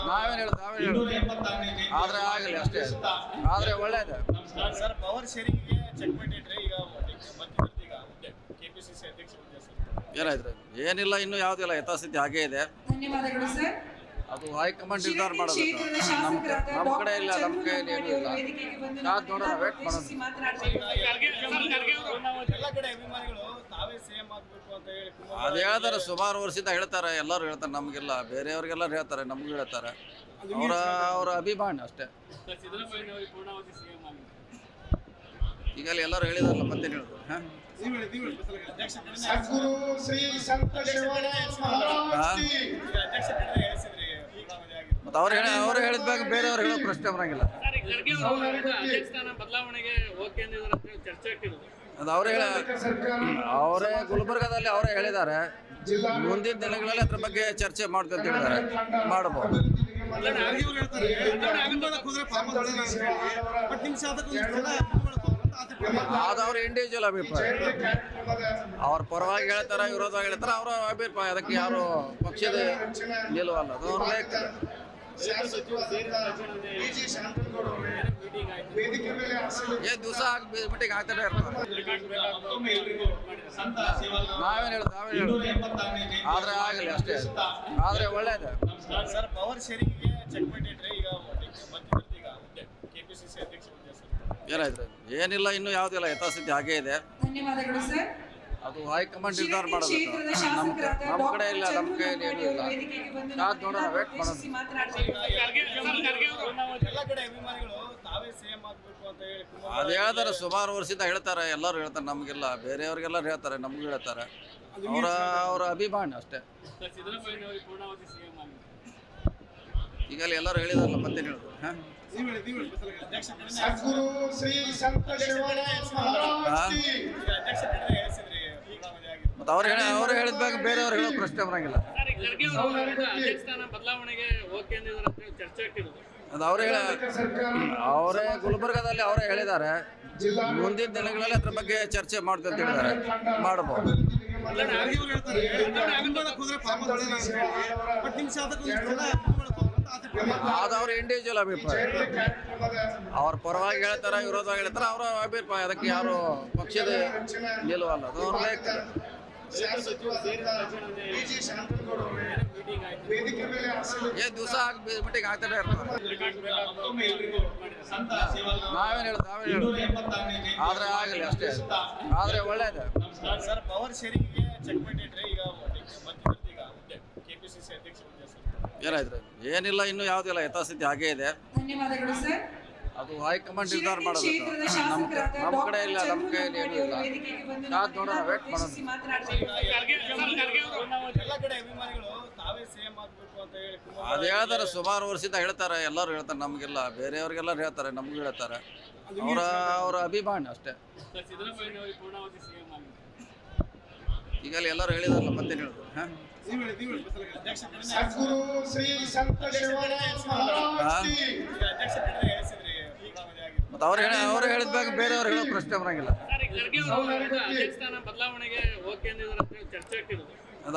ನಾವೇನು ಆದ್ರೆ ಆಗಲಿ ಅಷ್ಟೇ, ಆದ್ರೆ ಒಳ್ಳೇದು ಸರ್. ಪವರ್ ಶೇರಿಂಗ್ಗೆ ಚೆಕ್ ಮಾಡಿಟ್ರೆ ಈಗ ಕೆಪಿಸಿಸಿ ಅಧ್ಯಕ್ಷ ಏನಾಯ್ತು? ಏನಿಲ್ಲ, ಇನ್ನೂ ಯಾವುದಿಲ್ಲ, ಯಥಾಸ್ಥಿತಿ ಹಾಗೇ ಇದೆ. ಧನ್ಯವಾದಗಳು ಸರ್. ಅದು ಹೈಕಮಾಂಡ್ ನಿರ್ಧಾರ ಮಾಡಬೇಕು. ನಮ್ಮ ಕಡೆ ಇಲ್ಲ, ನಮ್ಮ ಕೈಯಲ್ಲಿ ಏನೂ ಇಲ್ಲ. ಕಾದ್ ನೋಡೋಣ, ವೇಟ್ ಮಾಡೋಣ. ಎಲ್ಲ ಕಡೆ ಅಭಿಮಾನಿಗಳು ತಾವೇ ಸಿಎಂ ಆಗಬೇಕು ಅಂತ ಹೇಳಿ ಅದು ಹೇಳ್ತಾರೆ, ಸುಮಾರು ವರ್ಷದಿಂದ ಹೇಳ್ತಾರೆ, ಎಲ್ಲರೂ ಹೇಳ್ತಾರೆ. ನಮಗೆಲ್ಲ ಬೇರೆಯವ್ರಿಗೆಲ್ಲರೂ ಹೇಳ್ತಾರೆ, ನಮಗೂ ಹೇಳ್ತಾರೆ. ಅವರ ಅಭಿಮಾನ ಅಷ್ಟೇ. ಈಗಲೇ ಎಲ್ಲರೂ ಹೇಳಿದಾರಲ್ಲ, ಮತ್ತೇನು ಹೇಳಿದ್ರು? ಸದ್ಗುರು ಶ್ರೀ ಸಂತ ಮತ್ತೆ ಅವ್ರು ಹೇಳಿದ್ದಾಗ ಬೇರೆಯವ್ರು ಹೇಳೋ ಪ್ರಶ್ನೆ ಬರಂಗಿಲ್ಲ. ಅದು ಅವರೇ ಗುಲ್ಬರ್ಗಾದಲ್ಲಿ ಅವರೇ ಹೇಳಿದ್ದಾರೆ, ಮುಂದಿನ ದಿನಗಳಲ್ಲಿ ಅದ್ರ ಬಗ್ಗೆ ಚರ್ಚೆ ಮಾಡ್ತೀವಿ ಅಂತ ಹೇಳಿದ್ದಾರೆ. ಮಾಡಬಹುದು. ಅದು ಅವ್ರ ಇಂಡಿವಿಜುವಲ್ ಅಭಿಪ್ರಾಯ. ಅವ್ರ ಪರವಾಗಿ ಹೇಳ್ತಾರ, ವಿರೋಧವಾಗಿ ಹೇಳ್ತಾರ, ಅವರ ಅಭಿಪ್ರಾಯ. ಅದಕ್ಕೆ ಯಾರು ಪಕ್ಷದ ನಿಲ್ಲುವಲ್ಲ, ಅದು ಅವ್ರ ದಿವಸ ಮೀಟಿಂಗ್ ಆಗ್ತಾನೆ ಇರ್ತಾರೆ. ನಾವೇನು ಆದ್ರೆ ಆಗಲಿ ಅಷ್ಟೇ, ಆದ್ರೆ ಒಳ್ಳೇದು ಸರ್. ಪವರ್ ಶೇರಿಂಗ್ಗೆ ಚೆಕ್ ಮಾಡಿಟ್ರೆ ಈಗ ಕೆಪಿಸಿಸಿ ಅಧ್ಯಕ್ಷ ಏನಾಯ್ತು? ಏನಿಲ್ಲ, ಇನ್ನೂ ಯಾವುದಿಲ್ಲ, ಯಥಾಸ್ಥಿತಿ ಹಾಗೇ ಇದೆ. ಧನ್ಯವಾದಗಳು ಸರ್. ಅದು ಹೈಕಮಾಂಡ್ ನಿರ್ಧಾರ ಮಾಡಬೇಕು. ನಮ್ಮ ಕಡೆ ಇಲ್ಲ, ನಮ್ಮ ಕೈಯಲ್ಲಿ ಏನೂ ಇಲ್ಲ. ಕಾದ್ ನೋಡೋಣ, ವೇಟ್ ಮಾಡೋಣ. ಎಲ್ಲ ಕಡೆ ಅಭಿಮಾನಿಗಳು ತಾವೇ ಸಿಎಂ ಆಗಬೇಕು ಅಂತ ಹೇಳಿ ಅದು ಹೇಳ್ತಾರೆ, ಸುಮಾರು ವರ್ಷದಿಂದ ಹೇಳ್ತಾರೆ, ಎಲ್ಲರೂ ಹೇಳ್ತಾರೆ. ನಮಗೆಲ್ಲ ಬೇರೆಯವ್ರಿಗೆಲ್ಲರೂ ಹೇಳ್ತಾರೆ, ನಮಗೂ ಹೇಳ್ತಾರೆ. ಅವರ ಅಭಿಮಾನ ಅಷ್ಟೇ. ಈಗಲೇ ಎಲ್ಲರೂ ಹೇಳಿದಾರಲ್ಲ, ಮತ್ತೇನು ಹೇಳಿದ್ರು? ಸದ್ಗುರು ಶ್ರೀ ಸಂತ ಮತ್ತೆ ಅವ್ರು ಹೇಳಿದ್ದಾಗ ಬೇರೆಯವ್ರು ಹೇಳೋ ಪ್ರಶ್ನೆ ಬರಂಗಿಲ್ಲ. ಅದು ಅವರೇ ಗುಲ್ಬರ್ಗಾದಲ್ಲಿ ಅವರೇ ಹೇಳಿದ್ದಾರೆ, ಮುಂದಿನ ದಿನಗಳಲ್ಲಿ ಅದ್ರ ಬಗ್ಗೆ ಚರ್ಚೆ ಮಾಡ್ತೀವಿ ಅಂತ ಹೇಳಿದ್ದಾರೆ. ಮಾಡಬಹುದು. ಅದು ಅವ್ರ ಇಂಡಿವಿಜುವಲ್ ಅಭಿಪ್ರಾಯ. ಅವ್ರ ಪರವಾಗಿ ಹೇಳ್ತಾರ, ವಿರೋಧವಾಗಿ ಹೇಳ್ತಾರ, ಅವರ ಅಭಿಪ್ರಾಯ. ಅದಕ್ಕೆ ಯಾರು ಪಕ್ಷದ ನಿಲ್ಲುವಲ್ಲ, ಅದು ಅವ್ರ ದಿವಸ ಮೀಟಿಂಗ್ ಆಗ್ತಾನೆ ಇರ್ತಾರೆ. ನಾವೇನು ಆದ್ರೆ ಆಗಲಿ ಅಷ್ಟೇ, ಆದ್ರೆ ಒಳ್ಳೇದು ಸರ್. ಪವರ್ ಶೇರಿಂಗ್ಗೆ ಚೆಕ್ ಮಾಡಿಟ್ರೆ ಈಗ ಕೆಪಿಸಿಸಿ ಅಧ್ಯಕ್ಷ ಏನಾಯ್ತು? ಏನಿಲ್ಲ, ಇನ್ನೂ ಯಾವುದಿಲ್ಲ, ಯಥಾಸ್ಥಿತಿ ಹಾಗೇ ಇದೆ. ಧನ್ಯವಾದಗಳು ಸರ್. ಅದು ಹೈಕಮಾಂಡ್ ನಿರ್ಧಾರ ಮಾಡಬೇಕು. ನಮ್ಮ ಕಡೆ ಇಲ್ಲ, ನಮ್ಮ ಕೈಯಲ್ಲಿ ಏನೂ ಇಲ್ಲ. ಕಾದ್ ನೋಡೋಣ, ವೇಟ್ ಮಾಡೋಣ. ಎಲ್ಲ ಕಡೆ ಅಭಿಮಾನಿಗಳು ತಾವೇ ಸಿಎಂ ಆಗಬೇಕು ಅಂತ ಹೇಳಿ ಅದು ಹೇಳ್ತಾರೆ, ಸುಮಾರು ವರ್ಷದಿಂದ ಹೇಳ್ತಾರೆ, ಎಲ್ಲರೂ ಹೇಳ್ತಾರೆ. ನಮಗೆಲ್ಲ ಬೇರೆಯವ್ರಿಗೆಲ್ಲರೂ ಹೇಳ್ತಾರೆ, ನಮಗೂ ಹೇಳ್ತಾರೆ. ಅವರ ಅಭಿಮಾನ ಅಷ್ಟೇ. ಈಗಲೇ ಎಲ್ಲರೂ ಹೇಳಿದಾರಲ್ಲ, ಮತ್ತೇನು ಹೇಳಿದ್ರು? ಸದ್ಗುರು ಶ್ರೀ ಸಂತ ಮತ್ತೆ ಅವ್ರು ಹೇಳಿದ್ದಾಗ ಬೇರೆಯವ್ರು ಹೇಳೋ ಪ್ರಶ್ನೆ ಬರಂಗಿಲ್ಲ. ಅದು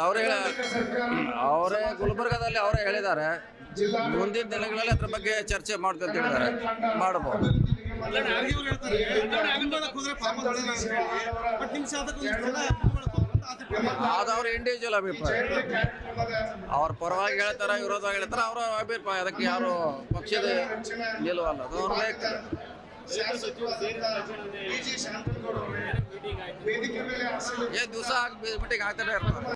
ಅವರೇ ಗುಲ್ಬರ್ಗಾದಲ್ಲಿ ಅವರೇ ಹೇಳಿದ್ದಾರೆ, ಮುಂದಿನ ದಿನಗಳಲ್ಲಿ ಅದ್ರ ಬಗ್ಗೆ ಚರ್ಚೆ ಮಾಡ್ತೀವಿ ಅಂತ ಹೇಳಿದ್ದಾರೆ. ಮಾಡಬಹುದು. ಅದು ಅವ್ರ ಇಂಡಿವಿಜುವಲ್ ಅಭಿಪ್ರಾಯ. ಅವ್ರ ಪರವಾಗಿ ಹೇಳ್ತಾರ, ವಿರೋಧವಾಗಿ ಹೇಳ್ತಾರ, ಅವರ ಅಭಿಪ್ರಾಯ. ಅದಕ್ಕೆ ಯಾರು ಪಕ್ಷದ ನಿಲ್ಲುವಲ್ಲ, ಅದು ಅವ್ರ ದಿವಸ ಮೀಟಿಂಗ್ ಆಗ್ತಾನೆ ಇರ್ತಾರೆ.